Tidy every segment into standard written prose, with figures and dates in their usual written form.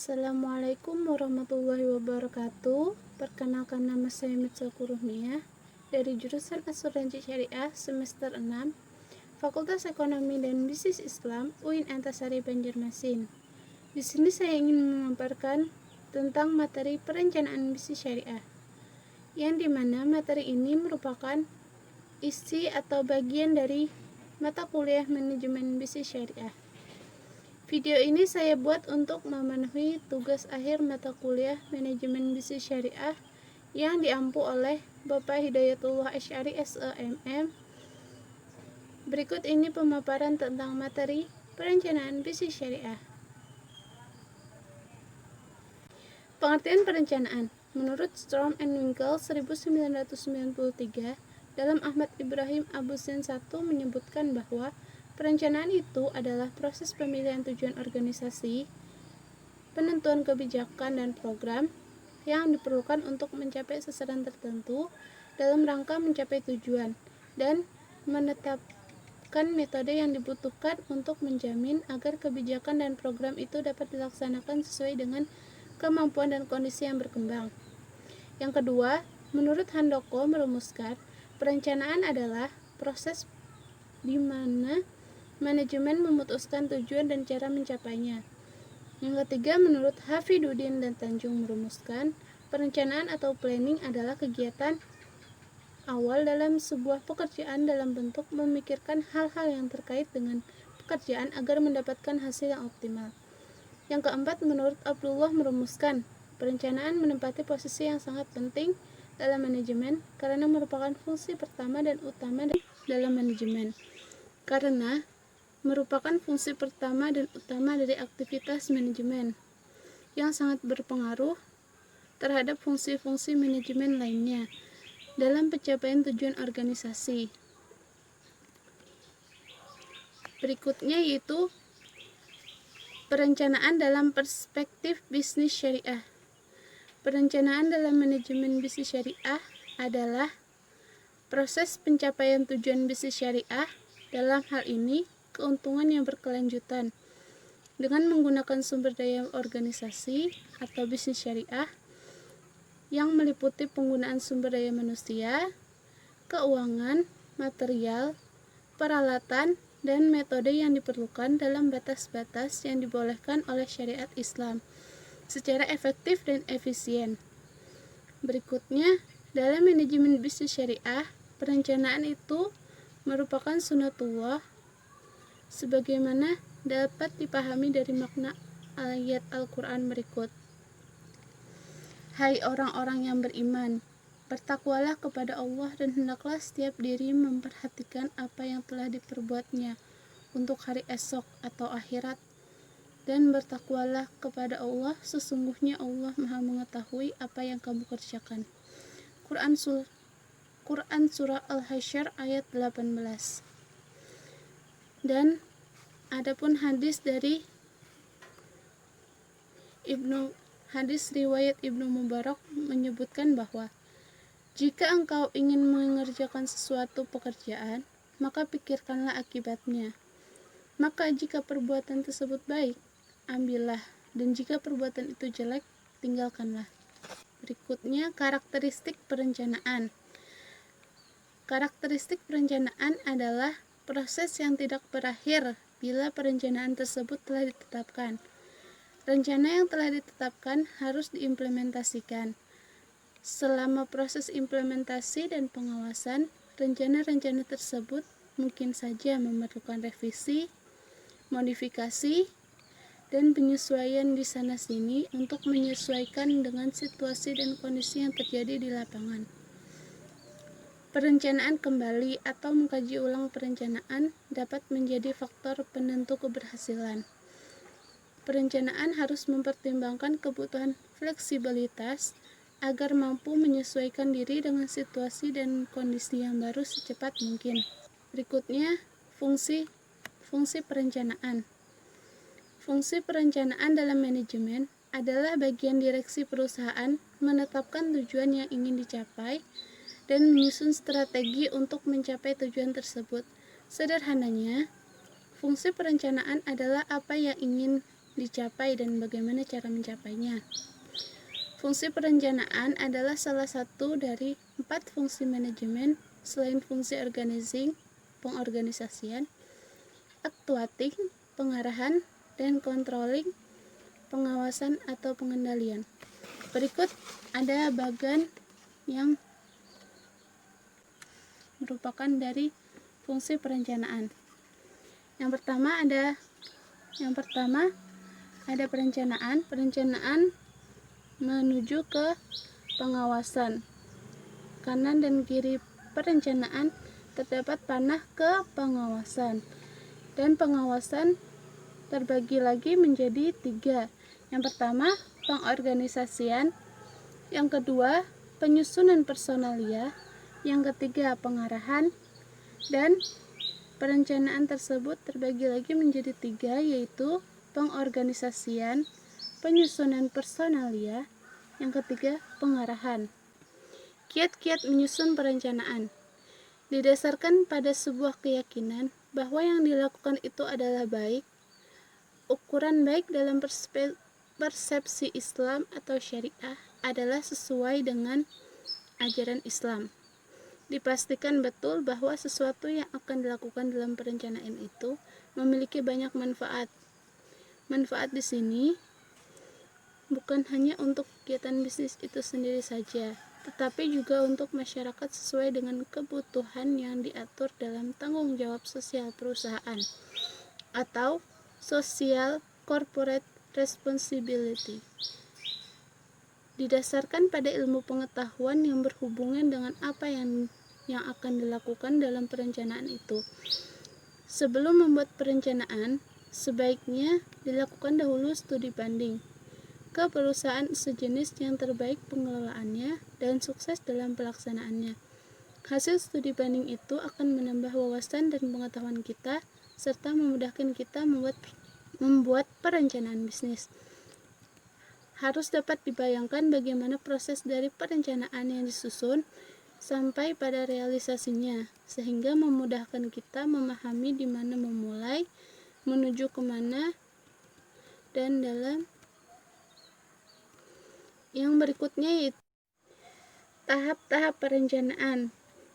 Assalamualaikum warahmatullahi wabarakatuh. Perkenalkan, nama saya Mitsa Kuruhnia dari jurusan Asuransi Syariah semester 6, Fakultas Ekonomi dan Bisnis Islam UIN Antasari Banjarmasin. Di sini saya ingin memaparkan tentang materi perencanaan bisnis syariah, yang dimana materi ini merupakan isi atau bagian dari mata kuliah manajemen bisnis syariah. Video ini saya buat untuk memenuhi tugas akhir mata kuliah manajemen bisnis syariah yang diampu oleh Bapak Hidayatullah Asy'ari SEMM. Berikut ini pemaparan tentang materi perencanaan bisnis syariah. Pengertian perencanaan menurut Strom and Winkel 1993 dalam Ahmad Ibrahim Abu Zain I menyebutkan bahwa perencanaan itu adalah proses pemilihan tujuan organisasi, penentuan kebijakan dan program yang diperlukan untuk mencapai sasaran tertentu dalam rangka mencapai tujuan, dan menetapkan metode yang dibutuhkan untuk menjamin agar kebijakan dan program itu dapat dilaksanakan sesuai dengan kemampuan dan kondisi yang berkembang. Yang kedua, menurut Handoko merumuskan, perencanaan adalah proses di mana manajemen memutuskan tujuan dan cara mencapainya. Yang ketiga, menurut Hafidudin dan Tanjung merumuskan, perencanaan atau planning adalah kegiatan awal dalam sebuah pekerjaan dalam bentuk memikirkan hal-hal yang terkait dengan pekerjaan agar mendapatkan hasil yang optimal. Yang keempat, menurut Abdullah merumuskan, perencanaan menempati posisi yang sangat penting dalam manajemen karena merupakan fungsi pertama dan utama dalam manajemen. Karena merupakan fungsi pertama dan utama dari aktivitas manajemen yang sangat berpengaruh terhadap fungsi-fungsi manajemen lainnya dalam pencapaian tujuan organisasi. Berikutnya yaitu perencanaan dalam perspektif bisnis syariah. Perencanaan dalam manajemen bisnis syariah adalah proses pencapaian tujuan bisnis syariah, dalam hal ini keuntungan yang berkelanjutan, dengan menggunakan sumber daya organisasi atau bisnis syariah yang meliputi penggunaan sumber daya manusia, keuangan, material, peralatan, dan metode yang diperlukan dalam batas-batas yang dibolehkan oleh syariat Islam secara efektif dan efisien. Berikutnya, dalam manajemen bisnis syariah, perencanaan itu merupakan sunatullah sebagaimana dapat dipahami dari makna ayat Al-Quran berikut. Hai orang-orang yang beriman, bertakwalah kepada Allah dan hendaklah setiap diri memperhatikan apa yang telah diperbuatnya untuk hari esok atau akhirat, dan bertakwalah kepada Allah, sesungguhnya Allah Maha mengetahui apa yang kamu kerjakan. Quran Surah Al-Hasyr ayat 18. Dan adapun hadis dari hadis riwayat Ibnu Mubarak menyebutkan bahwa jika engkau ingin mengerjakan sesuatu pekerjaan, maka pikirkanlah akibatnya. Maka jika perbuatan tersebut baik, ambillah, dan jika perbuatan itu jelek, tinggalkanlah. Berikutnya, karakteristik perencanaan. Karakteristik perencanaan adalah proses yang tidak berakhir bila perencanaan tersebut telah ditetapkan. Rencana yang telah ditetapkan harus diimplementasikan. Selama proses implementasi dan pengawasan, rencana-rencana tersebut mungkin saja memerlukan revisi, modifikasi, dan penyesuaian di sana-sini untuk menyesuaikan dengan situasi dan kondisi yang terjadi di lapangan. Perencanaan kembali atau mengkaji ulang perencanaan dapat menjadi faktor penentu keberhasilan. Perencanaan harus mempertimbangkan kebutuhan fleksibilitas agar mampu menyesuaikan diri dengan situasi dan kondisi yang baru secepat mungkin. Berikutnya, fungsi perencanaan. Fungsi perencanaan dalam manajemen adalah bagian direksi perusahaan menetapkan tujuan yang ingin dicapai dan menyusun strategi untuk mencapai tujuan tersebut. Sederhananya, fungsi perencanaan adalah apa yang ingin dicapai dan bagaimana cara mencapainya. Fungsi perencanaan adalah salah satu dari 4 fungsi manajemen selain fungsi pengorganisasian, actuating, pengarahan, dan controlling, pengawasan atau pengendalian. Berikut ada bagian yang merupakan dari fungsi perencanaan. Yang pertama ada perencanaan. Perencanaan menuju ke pengawasan. Kanan dan kiri perencanaan terdapat panah ke pengawasan. Dan pengawasan terbagi lagi menjadi 3. Yang pertama, pengorganisasian. Yang kedua, penyusunan personalia. Yang ketiga, pengarahan. Dan perencanaan tersebut terbagi lagi menjadi 3, yaitu pengorganisasian, penyusunan personalia, yang ketiga, pengarahan. Kiat-kiat menyusun perencanaan didasarkan pada sebuah keyakinan bahwa yang dilakukan itu adalah baik. Ukuran baik dalam persepsi Islam atau syariah adalah sesuai dengan ajaran Islam. Dipastikan betul bahwa sesuatu yang akan dilakukan dalam perencanaan itu memiliki banyak manfaat. Manfaat di sini bukan hanya untuk kegiatan bisnis itu sendiri saja, tetapi juga untuk masyarakat sesuai dengan kebutuhan yang diatur dalam tanggung jawab sosial perusahaan atau social corporate responsibility. Didasarkan pada ilmu pengetahuan yang berhubungan dengan apa yang akan dilakukan dalam perencanaan itu. Sebelum membuat perencanaan, sebaiknya dilakukan dahulu studi banding ke perusahaan sejenis yang terbaik pengelolaannya dan sukses dalam pelaksanaannya. Hasil studi banding itu akan menambah wawasan dan pengetahuan kita serta memudahkan kita membuat perencanaan bisnis. Harus dapat dibayangkan bagaimana proses dari perencanaan yang disusun sampai pada realisasinya, sehingga memudahkan kita memahami di mana memulai, menuju kemana, dan dalam yang berikutnya yaitu tahap-tahap perencanaan.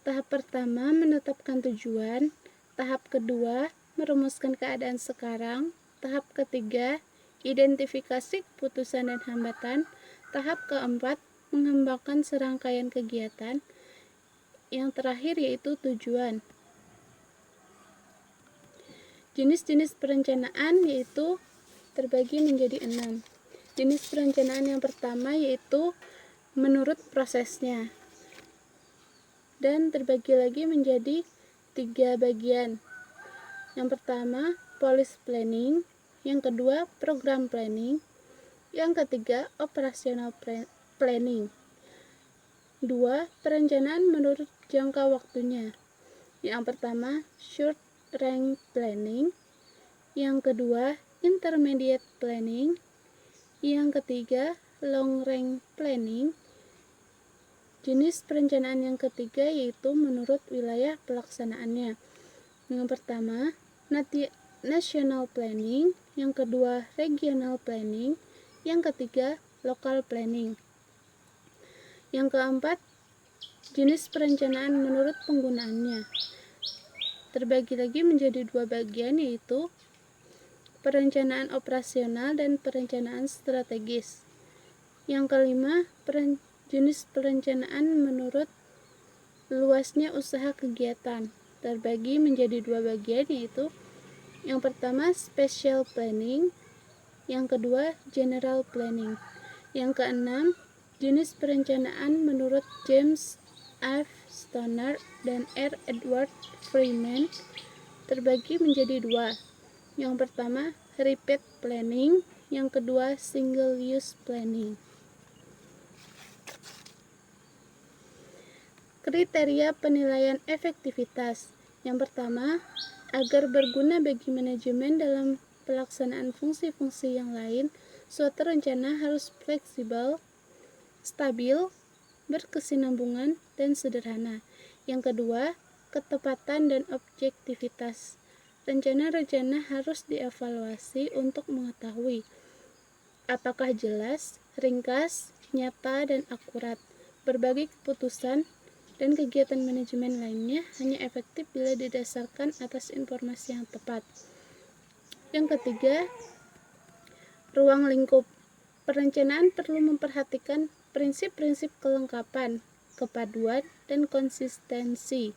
Tahap pertama, menetapkan tujuan. Tahap kedua, merumuskan keadaan sekarang. Tahap ketiga, identifikasi keputusan dan hambatan. Tahap keempat, mengembangkan serangkaian kegiatan. Yang terakhir yaitu tujuan. Jenis-jenis perencanaan yaitu terbagi menjadi 6. Jenis perencanaan yang pertama yaitu menurut prosesnya, dan terbagi lagi menjadi 3 bagian. Yang pertama, policy planning. Yang kedua, program planning. Yang ketiga, operational planning. 2. Perencanaan menurut jangka waktunya. Yang pertama, short range planning. Yang kedua, intermediate planning. Yang ketiga, long range planning. Jenis perencanaan yang ketiga yaitu menurut wilayah pelaksanaannya. Yang pertama, national planning. Yang kedua, regional planning. Yang ketiga, local planning. Yang keempat, jenis perencanaan menurut penggunaannya. Terbagi lagi menjadi 2 bagian yaitu perencanaan operasional dan perencanaan strategis. Yang kelima, jenis perencanaan menurut luasnya usaha kegiatan. Terbagi menjadi 2 bagian yaitu yang pertama, special planning. Yang kedua, general planning. Yang keenam, jenis perencanaan menurut James F. Stoner dan R. Edward Freeman terbagi menjadi 2. Yang pertama, repeat planning. Yang kedua, single use planning. Kriteria penilaian efektivitas. Yang pertama, agar berguna bagi manajemen dalam pelaksanaan fungsi-fungsi yang lain, suatu rencana harus fleksibel, stabil, berkesinambungan, dan sederhana. Yang kedua, ketepatan dan objektivitas. rencana-rencana harus dievaluasi untuk mengetahui apakah jelas, ringkas, nyata, dan akurat. Berbagai keputusan dan kegiatan manajemen lainnya hanya efektif bila didasarkan atas informasi yang tepat. Yang ketiga, ruang lingkup. Perencanaan perlu memperhatikan prinsip-prinsip kelengkapan, kepaduan, dan konsistensi.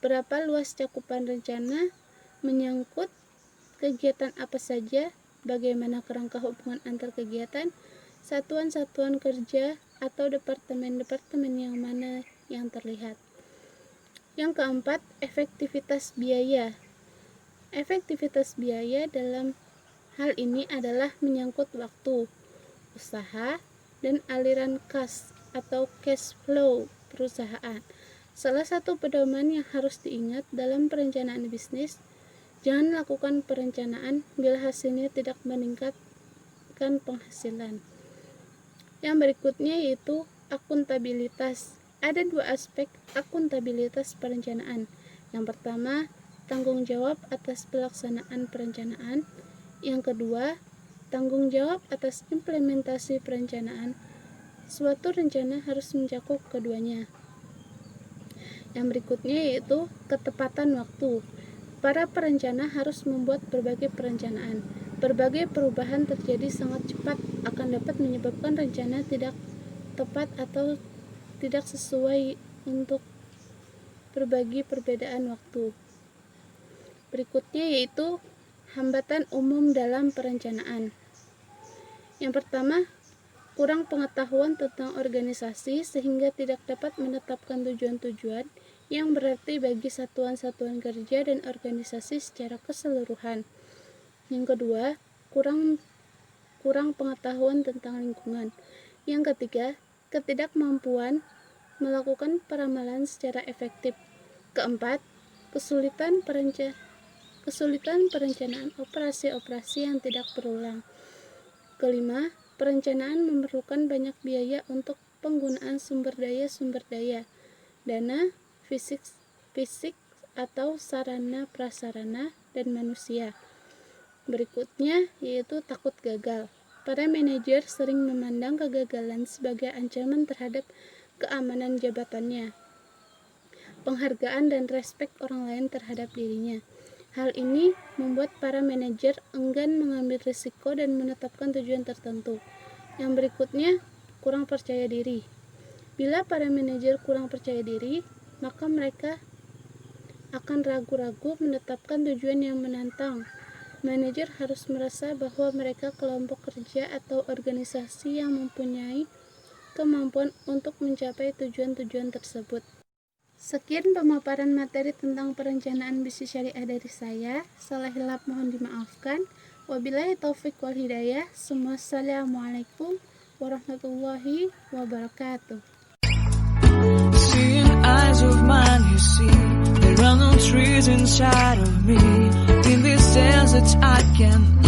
Berapa luas cakupan rencana, menyangkut kegiatan apa saja, bagaimana kerangka hubungan antar kegiatan, satuan-satuan kerja, atau departemen-departemen yang mana yang terlihat. Yang keempat, efektivitas biaya. Efektivitas biaya dalam hal ini adalah menyangkut waktu, usaha, dan aliran kas atau cash flow perusahaan. Salah satu pedoman yang harus diingat dalam perencanaan bisnis, jangan lakukan perencanaan bila hasilnya tidak meningkatkan penghasilan. Yang berikutnya yaitu akuntabilitas. Ada dua aspek akuntabilitas perencanaan. Yang pertama, tanggung jawab atas pelaksanaan perencanaan. Yang kedua, tanggung jawab atas implementasi perencanaan. Suatu rencana harus mencakup keduanya. Yang berikutnya yaitu ketepatan waktu. Para perencana harus membuat berbagai perencanaan. Berbagai perubahan terjadi sangat cepat akan dapat menyebabkan rencana tidak tepat atau tidak sesuai untuk berbagi perbedaan waktu. Berikutnya yaitu hambatan umum dalam perencanaan. Yang pertama, kurang pengetahuan tentang organisasi sehingga tidak dapat menetapkan tujuan-tujuan yang berarti bagi satuan-satuan kerja dan organisasi secara keseluruhan. Yang kedua, kurang pengetahuan tentang lingkungan. Yang ketiga, ketidakmampuan melakukan peramalan secara efektif. Keempat, kesulitan perencanaan operasi-operasi yang tidak berulang. Kelima, perencanaan memerlukan banyak biaya untuk penggunaan sumber daya, dana, fisik atau sarana prasarana, dan manusia. Berikutnya yaitu takut gagal. Para manajer sering memandang kegagalan sebagai ancaman terhadap keamanan jabatannya, penghargaan, dan respek orang lain terhadap dirinya. Hal ini membuat para manajer enggan mengambil risiko dan menetapkan tujuan tertentu. Yang berikutnya, kurang percaya diri. Bila para manajer kurang percaya diri, maka mereka akan ragu-ragu menetapkan tujuan yang menantang. Manajer harus merasa bahwa mereka kelompok kerja atau organisasi yang mempunyai kemampuan untuk mencapai tujuan-tujuan tersebut. Sekian pemaparan materi tentang perencanaan bisnis syariah dari saya. Salah hilap mohon dimaafkan. Wabillahi taufik wal hidayah. Assalamualaikum warahmatullahi wabarakatuh. Seeing eyes of mine, you see, there are no trees inside of me. In this desert I can